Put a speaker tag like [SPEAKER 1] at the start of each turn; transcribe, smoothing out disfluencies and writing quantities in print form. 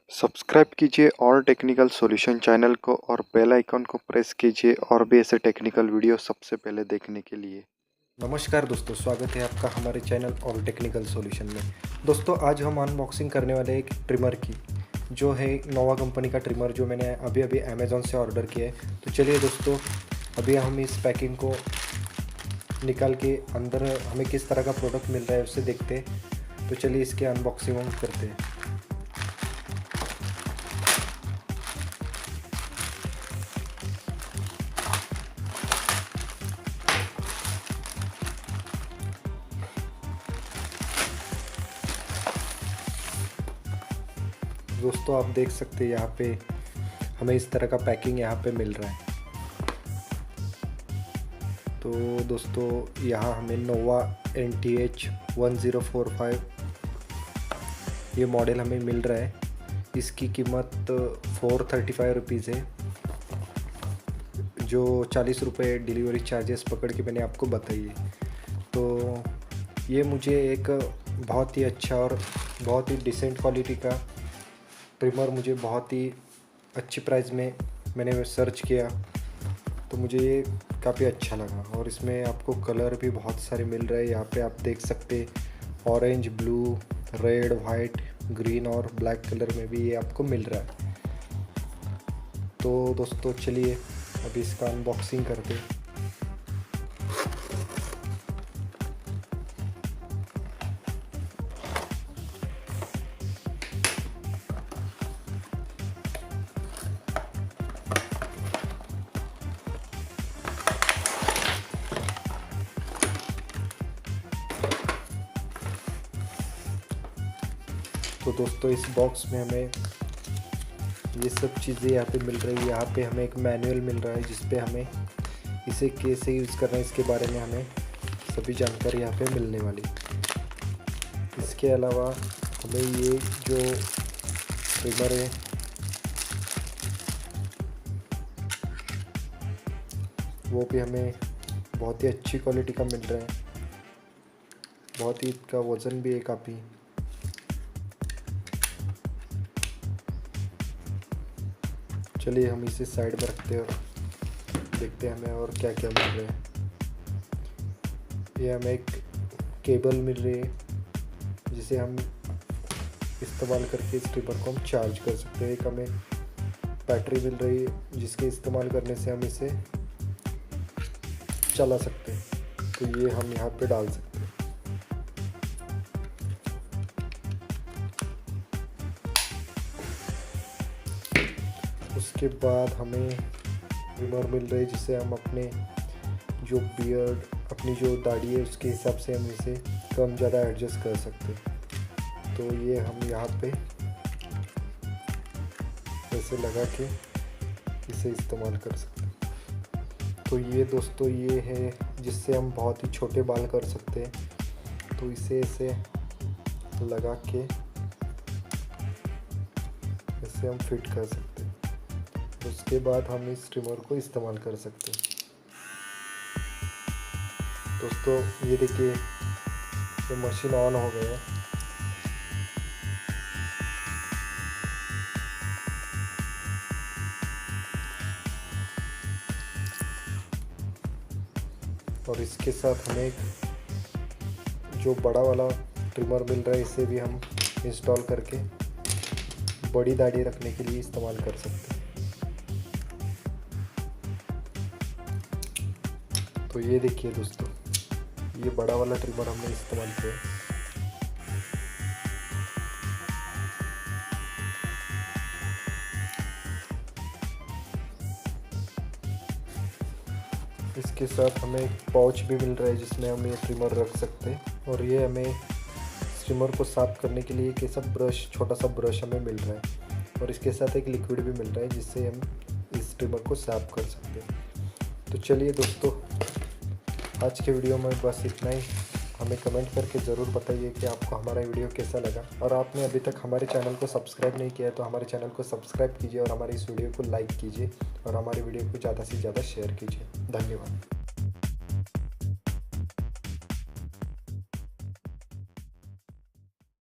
[SPEAKER 1] Subscribe कीजिए all technical solution channel को और बेल आइकन को प्रेस कीजिए और भी ऐसे टेक्निकल वीडियो सबसे पहले देखने के लिए।
[SPEAKER 2] नमस्कार दोस्तों, स्वागत है आपका हमारे चैनल ऑल टेक्निकल सॉल्यूशन में। दोस्तों आज हम अनबॉक्सिंग करने वाले हैं एक ट्रिमर की, जो है नोवा कंपनी का ट्रिमर, जो मैंने अभी अमेज़ॉन से ऑर्डर किया है। तो चलिए दोस्तों, अभी हम इस पैकिंग को निकाल के अंदर हमें किस तरह का प्रोडक्ट मिल रहा है उसे देखते हैं। तो चलिए इसके अनबॉक्सिंग हम करते हैं। दोस्तों आप देख सकते हैं यहाँ पे हमें इस तरह का पैकिंग यहाँ पे मिल रहा है। तो दोस्तों यहाँ हमें नोवा NHT-1045 ये मॉडल हमें मिल रहा है। इसकी कीमत 435 रुपीज़ है, जो 40 रुपये डिलीवरी चार्जेस पकड़ के मैंने आपको बताई है। तो ये मुझे एक बहुत ही अच्छा और बहुत ही डिसेंट क्वालिटी का ट्रिमर मुझे बहुत ही अच्छी प्राइस में मैंने सर्च किया, तो मुझे ये काफ़ी अच्छा लगा। और इसमें आपको कलर भी बहुत सारे मिल रहे हैं। यहाँ पे आप देख सकते orange, blue, red, white, green और ब्लैक कलर में भी ये आपको मिल रहा है। तो दोस्तों चलिए अभी इसका अनबॉक्सिंग करते हैं। तो दोस्तों इस बॉक्स में हमें ये सब चीज़ें यहाँ पे मिल रही है। यहाँ पे हमें एक मैनुअल मिल रहा है, जिस पे हमें इसे कैसे यूज़ करना है इसके बारे में हमें सभी जानकारी यहाँ पे मिलने वाली। इसके अलावा हमें ये जो ट्रिमर है वो भी हमें बहुत ही अच्छी क्वालिटी का मिल रहा है। बहुत ही इसका वज़न भी है काफ़ी। चलिए हम इसे साइड में रखते हैं और देखते हैं हमें और क्या क्या मिल रहा है। ये हमें एक केबल मिल रही है, जिसे हम इस्तेमाल करके इस ट्रिमर को हम चार्ज कर सकते हैं। एक हमें बैटरी मिल रही है, जिसके इस्तेमाल करने से हम इसे चला सकते हैं। तो ये हम यहाँ पे डाल सकते हैं। उसके बाद हमें ट्रिमर मिल रही है, जिसे हम अपने जो बियर्ड, अपनी जो दाढ़ी है उसके हिसाब से हम इसे कम ज़्यादा एडजस्ट कर सकते हैं। तो ये हम यहाँ पे ऐसे लगा के इसे इस्तेमाल कर सकते हैं। तो ये दोस्तों ये है जिससे हम बहुत ही छोटे बाल कर सकते हैं। तो इसे ऐसे लगा के इसे हम फिट कर सकते हैं। उसके बाद हम इस ट्रिमर को इस्तेमाल कर सकते हैं। दोस्तों ये देखिए, ये मशीन ऑन हो गया है। और इसके साथ हमें एक जो बड़ा वाला ट्रिमर मिल रहा है, इसे भी हम इंस्टॉल करके बड़ी दाढ़ी रखने के लिए इस्तेमाल कर सकते हैं। तो ये देखिए दोस्तों, ये बड़ा वाला ट्रिमर हमने इस्तेमाल किया। इसके साथ हमें एक पाउच भी मिल रहा है, जिसमें हम ये ट्रिमर रख सकते हैं। और ये हमें इस ट्रिमर को साफ़ करने के लिए एक ऐसा ब्रश, छोटा सा ब्रश हमें मिल रहा है। और इसके साथ एक लिक्विड भी मिल रहा है, जिससे हम इस ट्रिमर को साफ़ कर सकते हैं। तो चलिए दोस्तों, आज के वीडियो में बस इतना ही। हमें कमेंट करके ज़रूर बताइए कि आपको हमारा वीडियो कैसा लगा। और आपने अभी तक हमारे चैनल को सब्सक्राइब नहीं किया है तो हमारे चैनल को सब्सक्राइब कीजिए और हमारे इस वीडियो को लाइक कीजिए और हमारे वीडियो को ज़्यादा से ज़्यादा शेयर कीजिए। धन्यवाद।